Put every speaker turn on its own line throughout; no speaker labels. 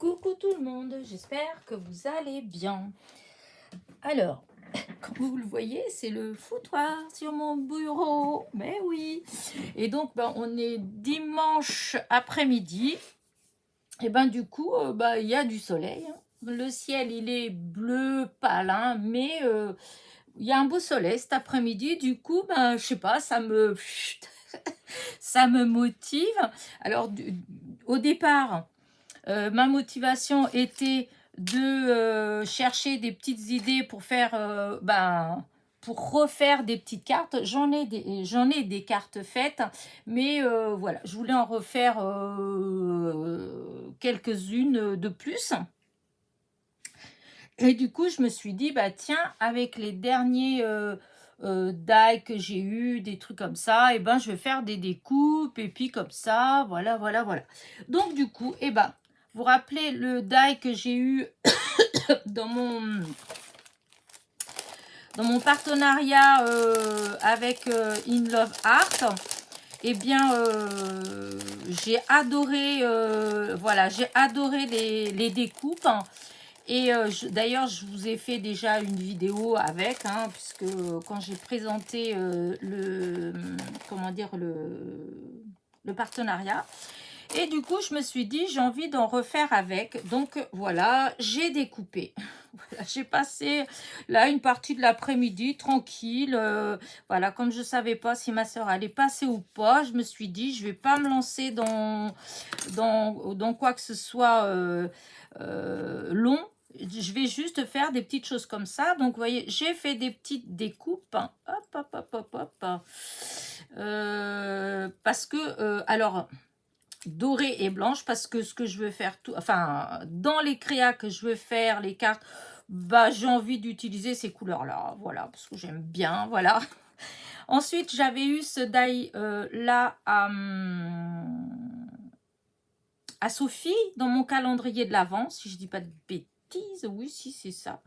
Coucou tout le monde, j'espère que vous allez bien. Alors, comme vous le voyez, c'est le foutoir sur mon bureau, mais oui. Et donc, on est dimanche après-midi. Et du coup, il y a du soleil, hein. Le ciel, il est bleu pâle, hein, mais il y a un beau soleil cet après-midi. Du coup, je sais pas, ça me motive. Alors, au départ, ma motivation était de chercher des petites idées pour faire, pour refaire des petites cartes. J'en ai des cartes faites, mais voilà, je voulais en refaire quelques-unes de plus. Et du coup, je me suis dit, tiens, avec les derniers die que j'ai eu, des trucs comme ça, je vais faire des découpes, et puis comme ça, voilà. Donc, du coup, vous rappelez le die que j'ai eu dans mon partenariat avec In Love Art. J'ai adoré, j'ai adoré les découpes. Et d'ailleurs, je vous ai fait déjà une vidéo avec, hein, puisque quand j'ai présenté le partenariat. Et du coup, je me suis dit, j'ai envie d'en refaire avec. Donc voilà, j'ai découpé. Voilà, j'ai passé là une partie de l'après-midi tranquille. Voilà, comme je ne savais pas si ma soeur allait passer ou pas, je me suis dit, je ne vais pas me lancer dans quoi que ce soit long. Je vais juste faire des petites choses comme ça. Donc, vous voyez, j'ai fait des petites découpes. Hop. Parce que, alors, dorée et blanche, parce que ce que je veux faire, dans les créas que je veux faire, les cartes, j'ai envie d'utiliser ces couleurs-là. Voilà, parce que j'aime bien, voilà. Ensuite, j'avais eu ce die-là à Sophie, dans mon calendrier de l'Avent, si je dis pas de bêtises. Oui, si, c'est ça.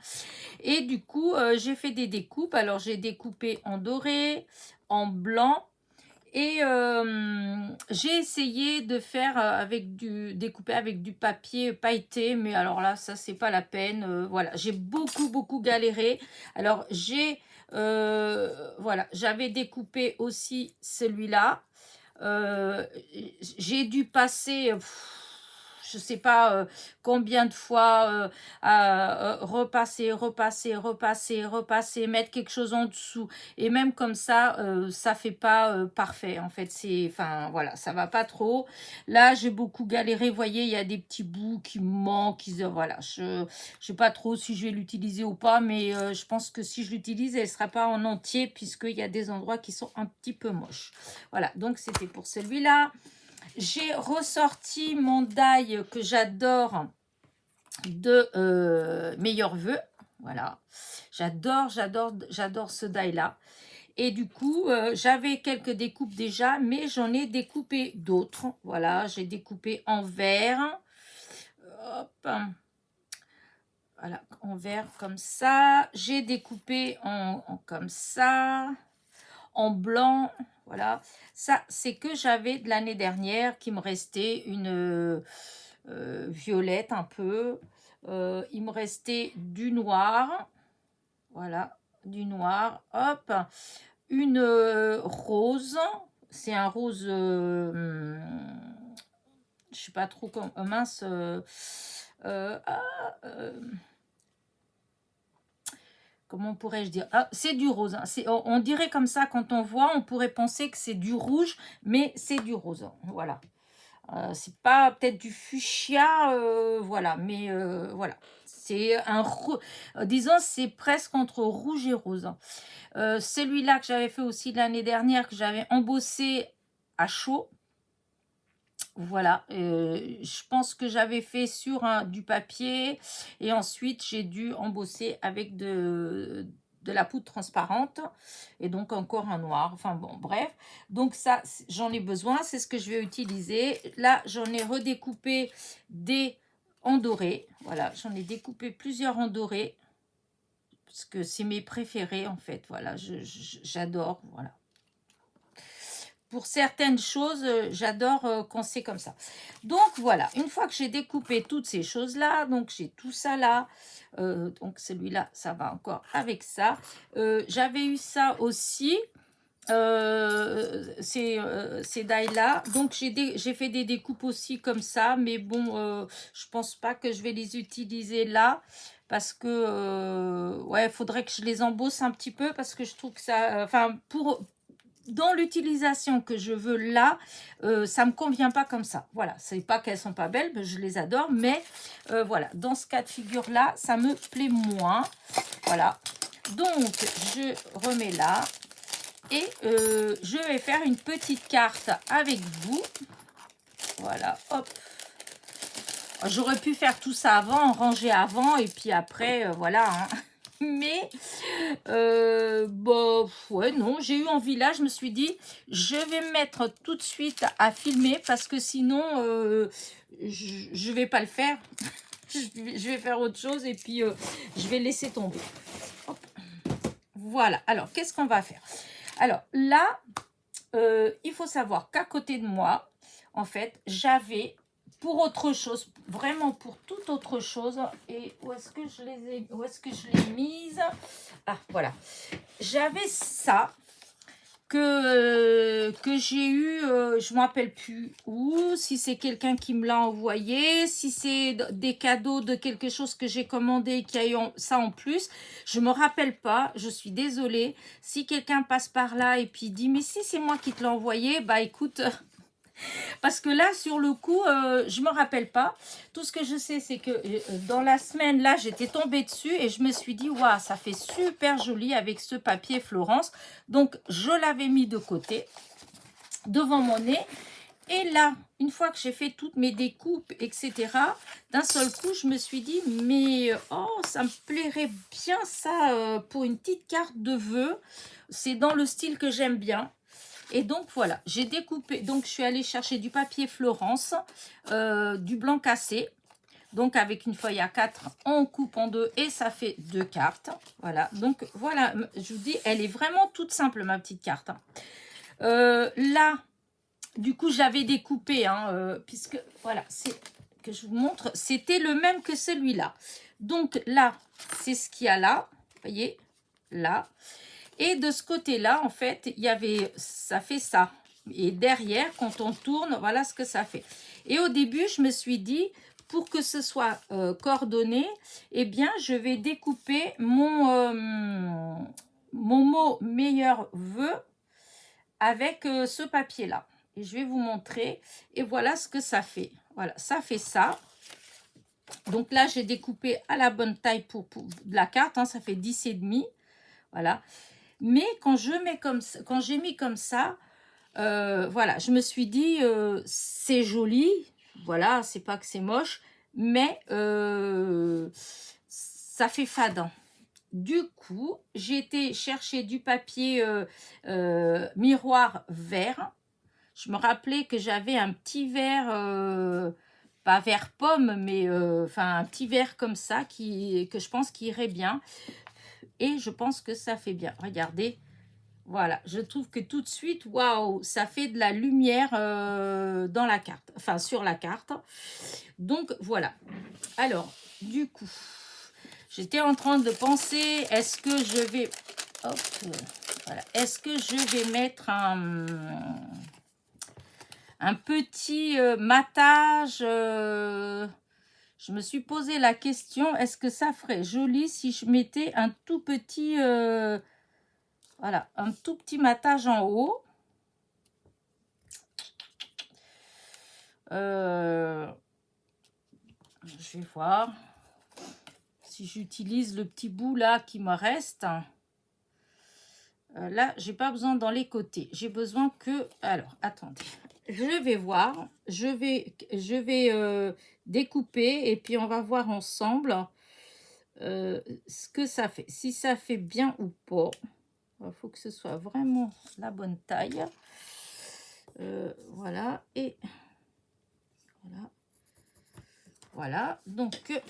Et du coup, j'ai fait des découpes. Alors, j'ai découpé en doré, en blanc. Et j'ai essayé de faire découper avec du papier pailleté. Mais alors là, ça, c'est pas la peine. Voilà, j'ai beaucoup galéré. Alors, j'avais découpé aussi celui-là. J'ai dû passer... je sais pas combien de fois à repasser, mettre quelque chose en dessous. Et même comme ça fait pas parfait. En fait, voilà, ça va pas trop. Là, j'ai beaucoup galéré. Vous voyez, il y a des petits bouts qui me manquent. Voilà, je sais pas trop si je vais l'utiliser ou pas, mais je pense que si je l'utilise, elle sera pas en entier, puisqu'il y a des endroits qui sont un petit peu moches. Voilà, donc c'était pour celui-là. J'ai ressorti mon die que j'adore de Meilleurs Vœux. Voilà, j'adore ce die là. Et du coup, j'avais quelques découpes déjà, mais j'en ai découpé d'autres. Voilà, j'ai découpé en vert. Hop. Voilà, en vert comme ça. J'ai découpé comme ça. En blanc. Voilà, ça c'est que j'avais de l'année dernière, qui me restait une violette un peu. Il me restait du noir. Voilà, du noir. Hop, une rose. C'est un rose, je sais pas trop comment, mince. Comment pourrais-je dire? Ah, c'est du rose. Hein. On dirait comme ça, quand on voit, on pourrait penser que c'est du rouge, mais c'est du rose. Voilà. C'est pas peut-être du fuchsia, voilà, mais voilà. C'est disons, c'est presque entre rouge et rose. Celui-là que j'avais fait aussi l'année dernière, que j'avais embossé à chaud. Voilà, je pense que j'avais fait sur du papier, et ensuite j'ai dû embosser avec de la poudre transparente, et donc encore un noir. Enfin bon, bref. Donc ça, j'en ai besoin, c'est ce que je vais utiliser. Là, j'en ai redécoupé des en doré. Voilà, j'en ai découpé plusieurs en doré, parce que c'est mes préférés en fait. Voilà, j'adore, voilà. pour certaines choses, j'adore quand c'est comme ça. Donc voilà, une fois que j'ai découpé toutes ces choses-là, donc j'ai tout ça là, donc celui-là, ça va encore avec ça. J'avais eu ça aussi, ces dailles-là. Donc j'ai fait des découpes aussi comme ça, mais bon, je pense pas que je vais les utiliser là. Parce que, ouais, il faudrait que je les embosse un petit peu parce que je trouve que ça... Enfin, dans l'utilisation que je veux là, ça me convient pas comme ça. Voilà, c'est pas qu'elles sont pas belles, je les adore, mais voilà, dans ce cas de figure là, ça me plaît moins. Voilà, donc je remets là et je vais faire une petite carte avec vous. Voilà, hop. J'aurais pu faire tout ça avant, ranger avant et puis après, voilà. Hein. Mais bon, ouais, non, j'ai eu envie là, je me suis dit, je vais me mettre tout de suite à filmer parce que sinon, je vais pas le faire. Je vais faire autre chose et puis je vais laisser tomber. Hop. Voilà, alors qu'est-ce qu'on va faire? Alors là, il faut savoir qu'à côté de moi, en fait, j'avais pour autre chose, vraiment pour toute autre chose. Et où est-ce que je les ai, où est-ce que je l'ai mise? Ah, voilà. J'avais ça que j'ai eu, je ne me rappelle plus où, si c'est quelqu'un qui me l'a envoyé, si c'est des cadeaux de quelque chose que j'ai commandé et qui a eu ça en plus, je me rappelle pas, je suis désolée. Si quelqu'un passe par là et puis dit, mais si c'est moi qui te l'ai envoyé, bah écoute... Parce que là, sur le coup, je ne me rappelle pas. Tout ce que je sais, c'est que dans la semaine, là, j'étais tombée dessus et je me suis dit, waouh, ça fait super joli avec ce papier Florence. Donc, je l'avais mis de côté, devant mon nez. Et là, une fois que j'ai fait toutes mes découpes, etc., d'un seul coup, je me suis dit, mais oh, ça me plairait bien ça pour une petite carte de vœux. C'est dans le style que j'aime bien. Et donc voilà, j'ai découpé, donc je suis allée chercher du papier Florence, du blanc cassé, donc avec une feuille A4, on coupe en deux et ça fait 2 cartes. Voilà, donc voilà, je vous dis, elle est vraiment toute simple ma petite carte. Là, du coup, j'avais découpé, hein, puisque voilà, c'est que je vous montre, c'était le même que celui-là. Donc là, c'est ce qu'il y a là, vous voyez, là. Et de ce côté-là, en fait, il y avait, ça fait ça. Et derrière, quand on tourne, voilà ce que ça fait. Et au début, je me suis dit, pour que ce soit coordonné, eh bien, je vais découper mon mot meilleur vœu avec ce papier-là. Et je vais vous montrer. Et voilà ce que ça fait. Voilà, ça fait ça. Donc là, j'ai découpé à la bonne taille pour la carte. Hein, ça fait 10,5. Voilà. Mais quand je mets comme ça, quand j'ai mis comme ça, voilà, je me suis dit, c'est joli, voilà, c'est pas que c'est moche, mais ça fait fade. Du coup, j'ai été chercher du papier miroir vert. Je me rappelais que j'avais un petit verre, pas vert pomme, mais enfin un petit verre comme ça que je pense qui irait bien. Et je pense que ça fait bien. Regardez. Voilà, je trouve que tout de suite, waouh, ça fait de la lumière dans la carte, enfin sur la carte. Donc voilà. Alors, du coup, j'étais en train de penser, est-ce que je vais, hop, voilà, est-ce que je vais mettre un petit matage je me suis posé la question, est-ce que ça ferait joli si je mettais un tout petit... voilà, un tout petit matage en haut. Je vais voir si j'utilise le petit bout là qui me reste. Là, j'ai pas besoin dans les côtés. J'ai besoin que... Alors, attendez. Je vais voir. Je vais découper et puis on va voir ensemble ce que ça fait. Si ça fait bien ou pas. Il faut que ce soit vraiment la bonne taille. Voilà. Et voilà. Voilà. Donc,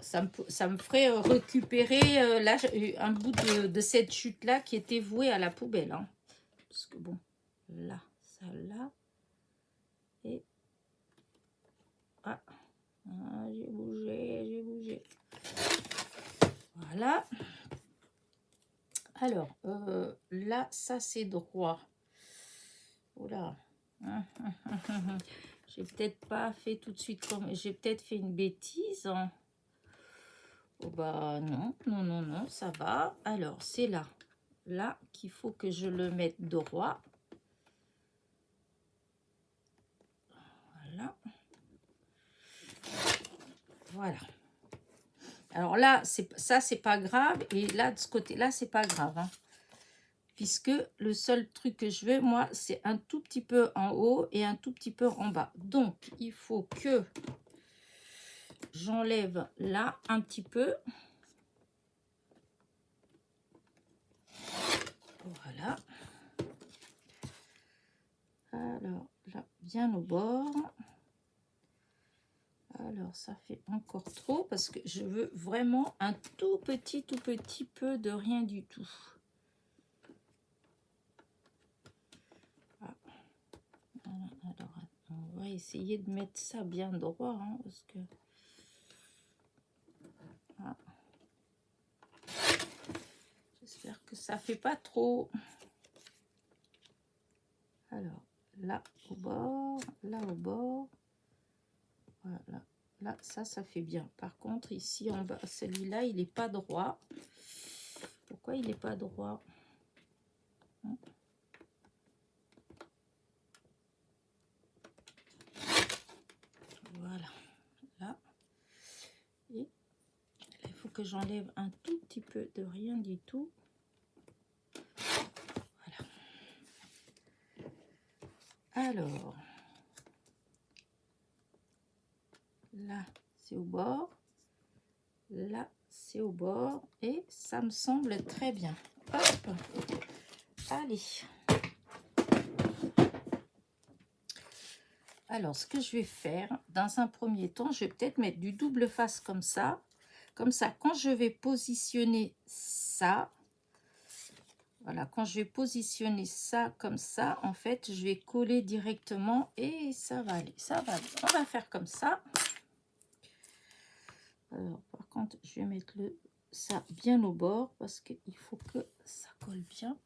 ça me ferait récupérer là, un bout de cette chute-là qui était vouée à la poubelle. Hein. parce que bon, là, ça là. Et ah, j'ai bougé. Voilà. Alors, là, ça c'est droit. Oula. J'ai peut-être pas fait tout de suite comme... J'ai peut-être fait une bêtise. Hein. Oh bah non, ça va. Alors, c'est là. Là qu'il faut que je le mette droit. Voilà. Voilà. Alors là, ça, c'est pas grave. Et là, de ce côté-là, c'est pas grave. Hein. Puisque le seul truc que je veux, moi, c'est un tout petit peu en haut et un tout petit peu en bas. Donc, il faut que j'enlève là un petit peu. Voilà. Alors, là, bien au bord. Alors, ça fait encore trop parce que je veux vraiment un tout petit peu de rien du tout. Ah. Alors, on va essayer de mettre ça bien droit, hein, parce que... Ah. J'espère que ça fait pas trop. Alors, là au bord, là au bord. Voilà. Là, ça fait bien. Par contre, ici en bas, celui-là, il n'est pas droit. Pourquoi il n'est pas droit? Voilà. Là. Et il faut que j'enlève un tout petit peu de rien du tout. Voilà. Alors, là, c'est au bord. Là, c'est au bord. Et ça me semble très bien. Hop. Allez. Alors, ce que je vais faire, dans un premier temps, je vais peut-être mettre du double face comme ça. Comme ça, quand je vais positionner ça, voilà, quand je vais positionner ça comme ça, en fait, je vais coller directement et ça va aller. Ça va aller. On va faire comme ça. Alors, par contre, je vais mettre ça bien au bord parce qu'il faut que ça colle bien.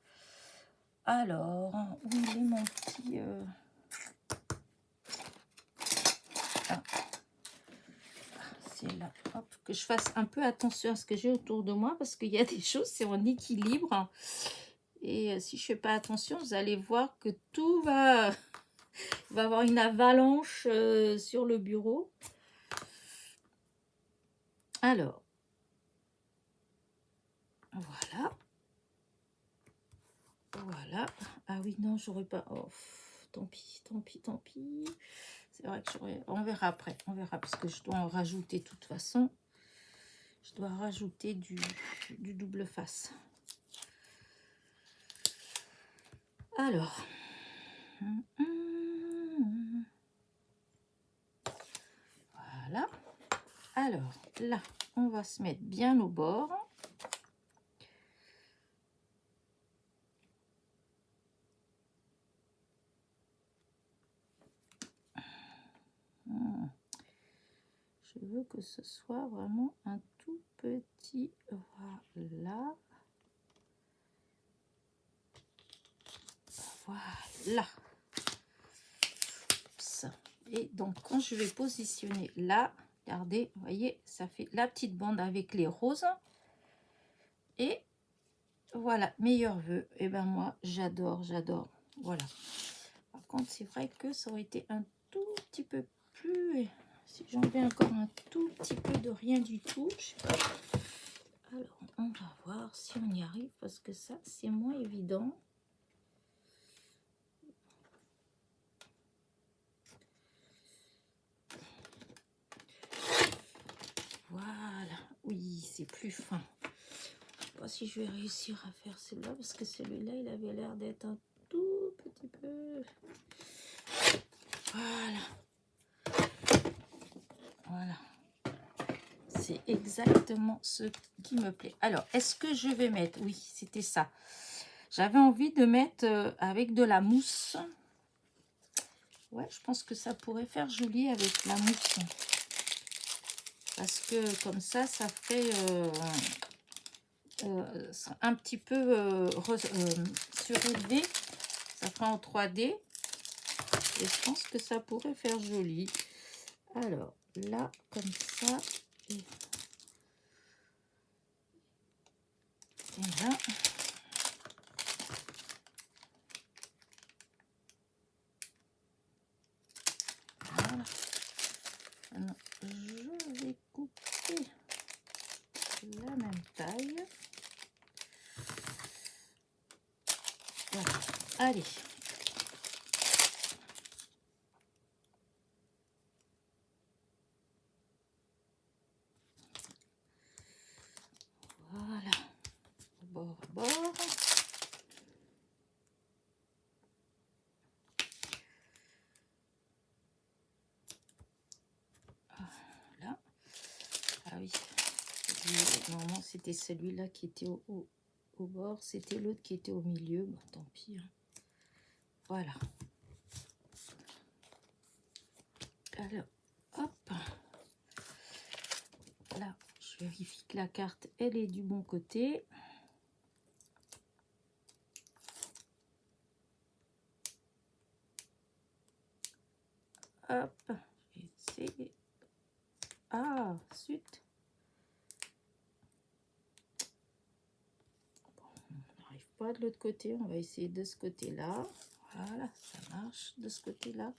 Alors, où il est mon petit... Ah. C'est là. Hop, que je fasse un peu attention à ce que j'ai autour de moi parce qu'il y a des choses, c'est en équilibre. Et si je ne fais pas attention, vous allez voir que tout va avoir une avalanche sur le bureau. Alors, voilà. Voilà. Ah oui, non, j'aurais pas... Oh, tant pis. C'est vrai que j'aurais... On verra après. On verra parce que je dois en rajouter de toute façon. Je dois rajouter du double face. Alors. Voilà. Alors, là, on va se mettre bien au bord. Je veux que ce soit vraiment un tout petit... Voilà. Voilà. Et donc, quand je vais positionner là, regardez, vous voyez, ça fait la petite bande avec les roses. Et voilà, meilleur vœu. Et ben moi, j'adore. Voilà. Par contre, c'est vrai que ça aurait été un tout petit peu plus... Si j'enlevais encore un tout petit peu de rien du tout, je sais pas. Alors, on va voir si on y arrive, parce que ça, c'est moins évident. Voilà, oui, c'est plus fin. Je sais pas si je vais réussir à faire celui-là, parce que celui-là, il avait l'air d'être un tout petit peu... Voilà. C'est exactement ce qui me plaît. Alors, est-ce que je vais mettre... Oui, c'était ça. J'avais envie de mettre avec de la mousse. Ouais, je pense que ça pourrait faire joli avec la mousse. Parce que comme ça ferait un petit peu surélevé. Ça fera en 3D. Et je pense que ça pourrait faire joli. Alors, là, comme ça. Et là. Voilà. Alors, je vais couper la même taille. Voilà. Allez. Voilà. Bord à bord. Voilà. Ah oui. Normalement, c'était celui-là qui était au bord. C'était l'autre qui était au milieu. Bon, tant pis. Hein. Voilà. Alors, hop. Là, je vérifie que la carte, elle est du bon côté. Hop. Je vais essayer. Ah, zut. Bon, on n'arrive pas de l'autre côté. On va essayer de ce côté-là. Voilà, ça marche de ce côté-là.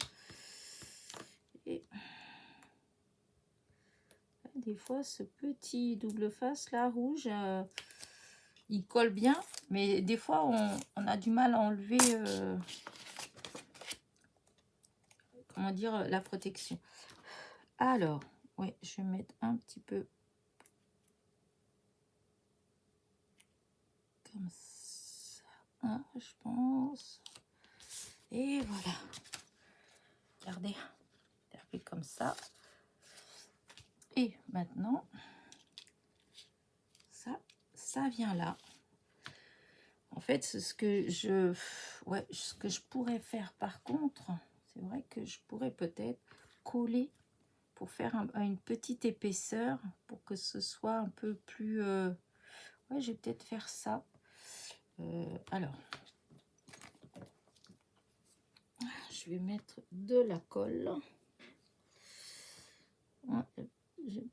Et des fois, ce petit double face là, rouge, il colle bien. Mais des fois, on a du mal à enlever, comment dire, la protection. Alors, oui, je vais mettre un petit peu comme ça, hein, je pense. Et voilà. Regardez, un peu comme ça. Et maintenant, ça vient là. En fait, c'est ce que ce que je pourrais faire par contre, c'est vrai que je pourrais peut-être coller pour faire une petite épaisseur pour que ce soit un peu plus... ouais, je vais peut-être faire ça. Alors, je vais mettre de la colle.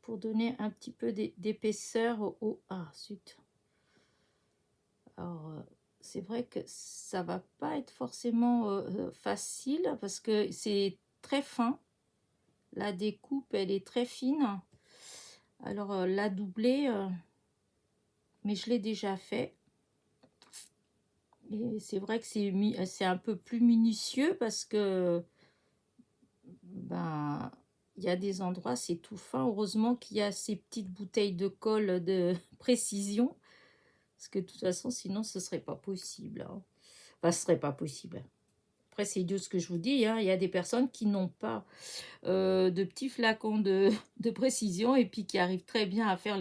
Pour donner un petit peu d'épaisseur au... Ah, zut. Alors, c'est vrai que ça va pas être forcément facile parce que c'est très fin. La découpe, elle est très fine. Alors, la doubler, mais je l'ai déjà fait. Et c'est vrai que c'est un peu plus minutieux parce que ben il y a des endroits, c'est tout fin. Heureusement qu'il y a ces petites bouteilles de colle de précision. Parce que de toute façon, sinon, ce serait pas possible. Hein. Enfin, ce serait pas possible. Après, c'est idiot ce que je vous dis. Hein. Il y a des personnes qui n'ont pas de petits flacons de précision et puis qui arrivent très bien à faire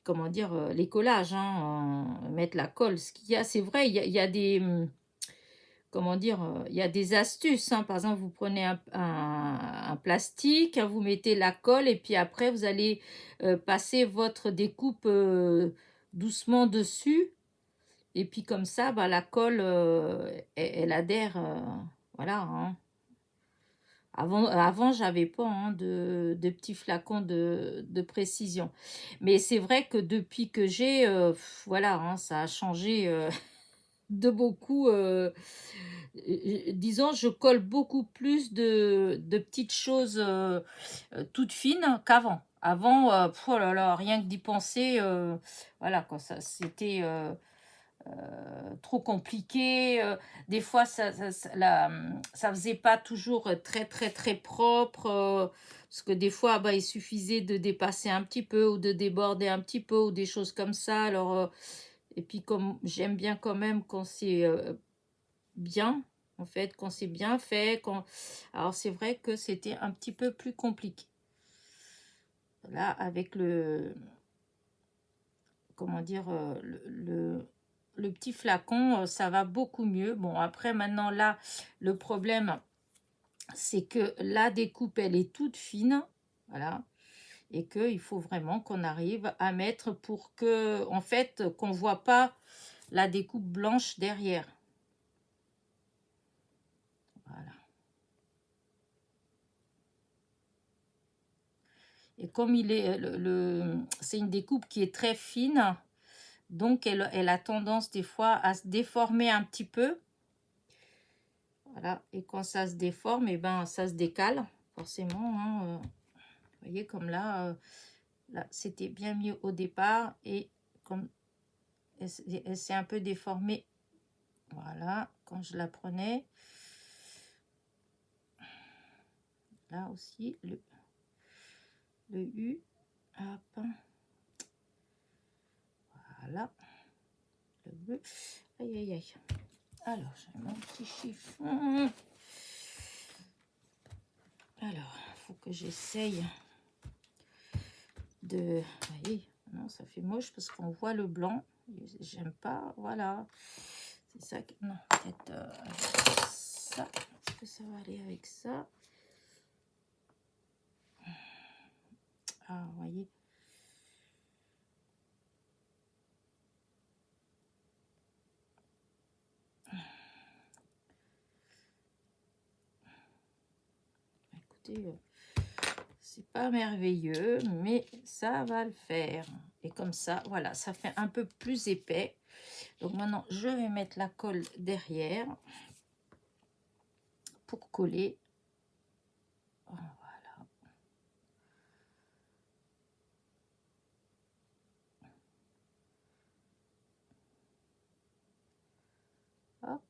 comment dire, les collages, hein, mettre la colle. Ce qu'il y a, c'est vrai, il y a des... Comment dire, il y a des astuces. Hein. Par exemple, vous prenez un plastique, hein, vous mettez la colle et puis après, vous allez passer votre découpe doucement dessus. Et puis comme ça, bah, la colle, elle adhère. Voilà. Hein. Avant j'avais pas hein, de petits flacons de précision. Mais c'est vrai que depuis que j'ai, voilà, hein, ça a changé de beaucoup. Disons, je colle beaucoup plus de petites choses toutes fines qu'avant. Avant, oh là là, rien que d'y penser, voilà, quoi, ça, c'était trop compliqué. Des fois, ça faisait pas toujours très, très, très propre. Parce que des fois, bah, il suffisait de dépasser un petit peu ou de déborder un petit peu ou des choses comme ça. Alors, et puis, comme j'aime bien quand même quand c'est bien, en fait, quand c'est bien fait. Alors, c'est vrai que c'était un petit peu plus compliqué. Là, avec comment dire, le petit flacon, ça va beaucoup mieux. Bon, après, maintenant, là, le problème, c'est que la découpe, elle est toute fine. Voilà. Et qu'il faut vraiment qu'on arrive à mettre pour que, en fait, qu'on ne voit pas la découpe blanche derrière. Voilà. Et comme il est, c'est une découpe qui est très fine, donc elle a tendance des fois à se déformer un petit peu. Voilà. Et quand ça se déforme, et ben ça se décale, forcément. Hein, vous voyez, comme là, là c'était bien mieux au départ. Et comme elle s'est un peu déformée, voilà, quand je la prenais. Là aussi, le U. Hop. Voilà. Le bleu. Aïe, aïe, aïe. Alors, j'ai mon petit chiffon. Alors, il faut que j'essaye de... Vous voyez, non, ça fait moche parce qu'on voit le blanc. J'aime pas, voilà. C'est ça que... Non, peut-être avec ça. Est-ce que ça va aller avec ça? Ah, vous voyez. Écoutez, c'est pas merveilleux, mais ça va le faire. Et comme ça, voilà, ça fait un peu plus épais. Donc maintenant, je vais mettre la colle derrière pour coller. Voilà. Hop.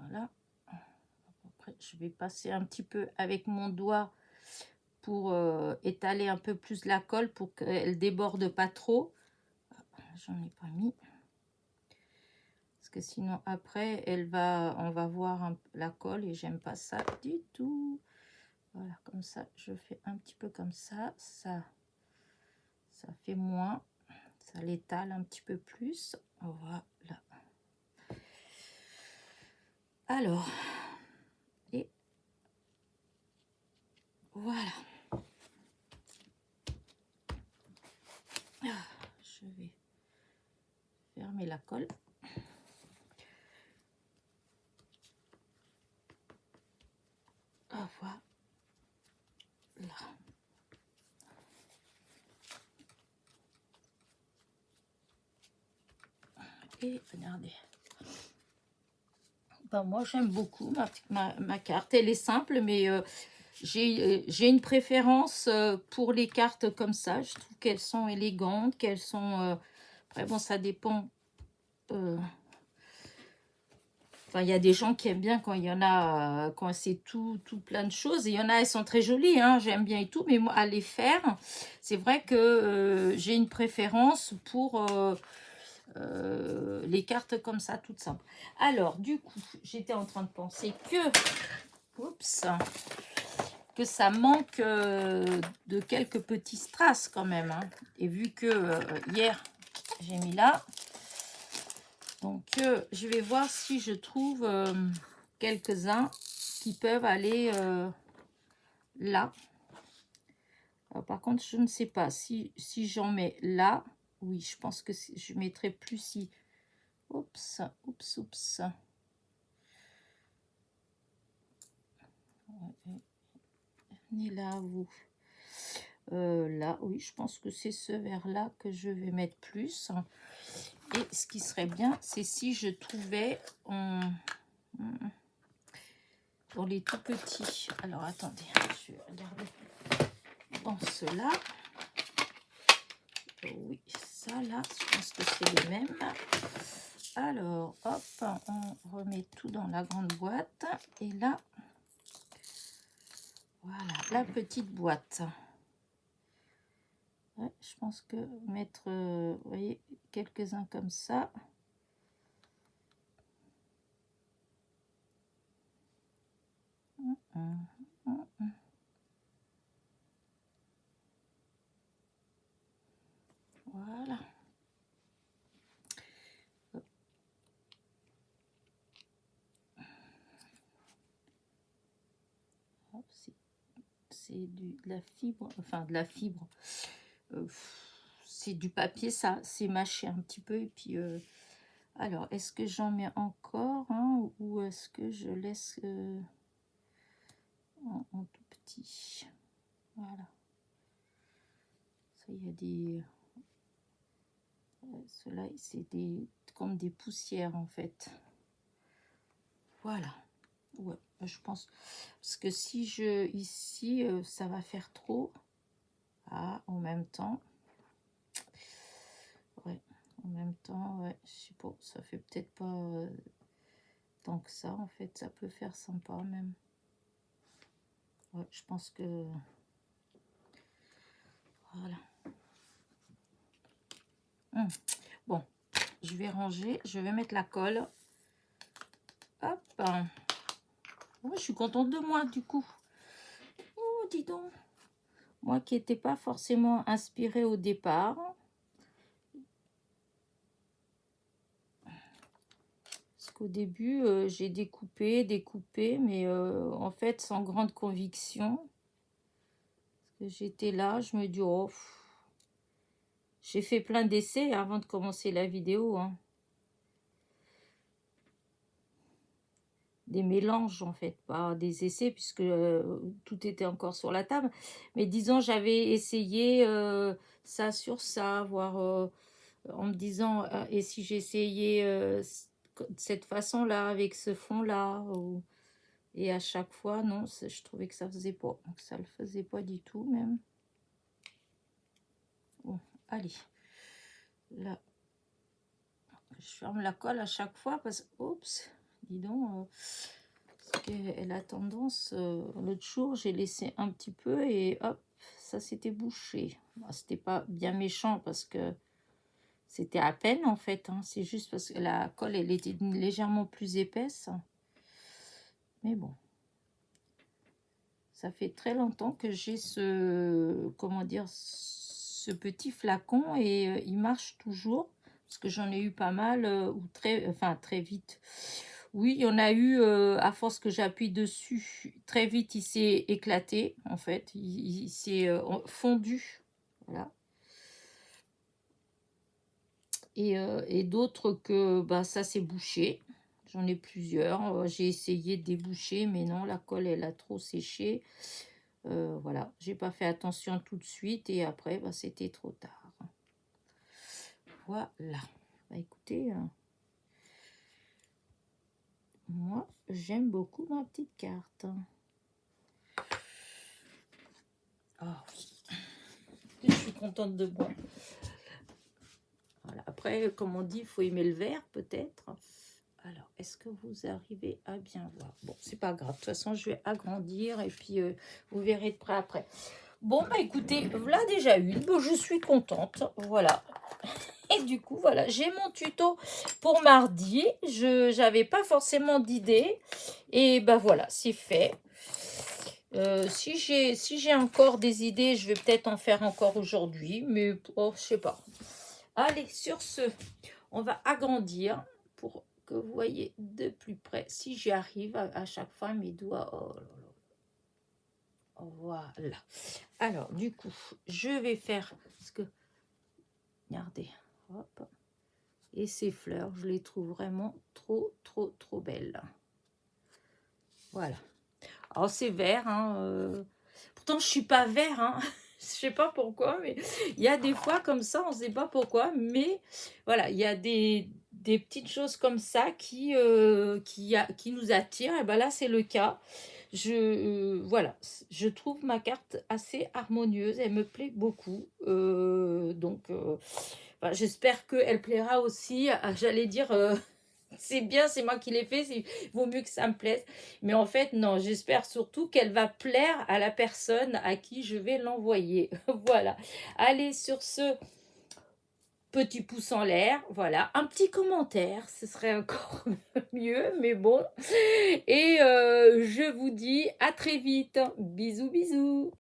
Voilà. Après, je vais passer un petit peu avec mon doigt pour étaler un peu plus la colle pour qu'elle déborde pas trop. J'en ai pas mis. Parce que sinon, après, on va voir la colle et j'aime pas ça du tout. Voilà, comme ça, je fais un petit peu comme ça. Ça fait moins. Ça l'étale un petit peu plus. Voilà. Alors, et voilà. Je vais fermer la colle. Voilà. Et regardez. Ben, moi, j'aime beaucoup ma carte. Elle est simple, mais j'ai une préférence pour les cartes comme ça. Je trouve qu'elles sont élégantes, qu'elles sont... Après, bon, ça dépend. Enfin, il y a des gens qui aiment bien quand il y en a, quand c'est tout plein de choses. Et il y en a, elles sont très jolies, hein, j'aime bien et tout. Mais moi, à les faire, c'est vrai que j'ai une préférence pour les cartes comme ça, toutes simples. Alors, du coup, j'étais en train de penser que ça manque de quelques petits strass quand même. Hein. Et vu que hier, j'ai mis là, donc je vais voir si je trouve quelques-uns qui peuvent aller là. Alors, par contre, je ne sais pas si j'en mets là. Oui, je pense que je mettrai plus si... Oups. Venez là, vous. Là, oui, je pense que c'est ce vert-là que je vais mettre plus. Et ce qui serait bien, c'est si je trouvais dans les tout petits. Alors, attendez, je vais regarder dans ceux-là. Oui, ça, là, je pense que c'est les mêmes. Alors, hop, on remet tout dans la grande boîte. Et là, voilà, la petite boîte. Ouais, je pense que mettre, vous voyez, quelques-uns comme ça. Voilà. C'est de la fibre, enfin de la fibre. C'est du papier, ça, c'est mâché un petit peu. Et puis, alors, est-ce que j'en mets encore hein, ou est-ce que je laisse en tout petit? Voilà. Ça, il y a des... Ceux-là, c'est comme des poussières, en fait. Voilà. Ouais, je pense. Parce que si je... Ici, ça va faire trop. Ah, en même temps. Ouais, en même temps, ouais, je sais pas. Ça fait peut-être pas tant que ça, en fait. Ça peut faire sympa, même. Ouais, je pense que... Voilà. Bon, je vais ranger. Je vais mettre la colle. Hop. Oh, je suis contente de moi, du coup. Oh, dis donc. Moi qui n'étais pas forcément inspirée au départ. Parce qu'au début, j'ai découpé, mais en fait, sans grande conviction. Parce que j'étais là, je me dis, oh, j'ai fait plein d'essais avant de commencer la vidéo. Hein. Des mélanges, en fait, pas des essais, puisque tout était encore sur la table. Mais disons, j'avais essayé ça sur ça, voire en me disant, et si j'essayais de cette façon-là, avec ce fond-là et à chaque fois, non, je trouvais que ça faisait pas. Donc, ça le faisait pas du tout, même. Bon, allez. Là, je ferme la colle à chaque fois parce que, oups, dis donc, parce qu'elle a tendance, l'autre jour, j'ai laissé un petit peu et hop, ça s'était bouché. Bon, c'était pas bien méchant parce que c'était à peine en fait, hein. C'est juste parce que la colle, elle était légèrement plus épaisse. Mais bon. Ça fait très longtemps que j'ai ce, comment dire, ce petit flacon et il marche toujours. Parce que j'en ai eu pas mal, ou très vite. Oui, il y en a eu, à force que j'appuie dessus, très vite il s'est éclaté, en fait. Il s'est fondu. Voilà. Et d'autres que bah, ça s'est bouché. J'en ai plusieurs. J'ai essayé de déboucher, mais non, la colle, elle a trop séché. Voilà, j'ai pas fait attention tout de suite et après, bah, c'était trop tard. Voilà. Bah, écoutez, moi, j'aime beaucoup ma petite carte. Oh oui, je suis contente de moi. Voilà. Après, comme on dit, il faut aimer le vert, peut-être. Alors, est-ce que vous arrivez à bien voir? Bon, c'est pas grave. De toute façon, je vais agrandir et puis vous verrez de près après. Bon, bah écoutez, voilà déjà une. Bon, je suis contente. Voilà. Et du coup, voilà, j'ai mon tuto pour mardi. Je n'avais pas forcément d'idée. Et bah voilà, c'est fait. Si j'ai encore des idées, je vais peut-être en faire encore aujourd'hui. Mais oh, je sais pas. Allez, sur ce, on va agrandir pour que vous voyez de plus près. Si j'y arrive à chaque fois, mes doigts... Oh là là. Voilà. Alors, du coup, je vais faire... Parce que, regardez, hop. Et ces fleurs, je les trouve vraiment trop, trop, trop belles. Voilà. Alors, c'est vert. Hein, pourtant, je ne suis pas vert. Hein. Je ne sais pas pourquoi, mais il y a des fois comme ça, on ne sait pas pourquoi. Mais voilà, il y a des petites choses comme ça qui nous attirent. Et bien là, c'est le cas. Voilà, je trouve ma carte assez harmonieuse. Elle me plaît beaucoup. Donc... Enfin, j'espère qu'elle plaira aussi. J'allais dire, c'est bien, c'est moi qui l'ai fait, il vaut mieux que ça me plaise. Mais en fait, non, j'espère surtout qu'elle va plaire à la personne à qui je vais l'envoyer. Voilà. Allez, sur ce, petit pouce en l'air, voilà, un petit commentaire, ce serait encore mieux, mais bon. Et je vous dis à très vite. Bisous, bisous.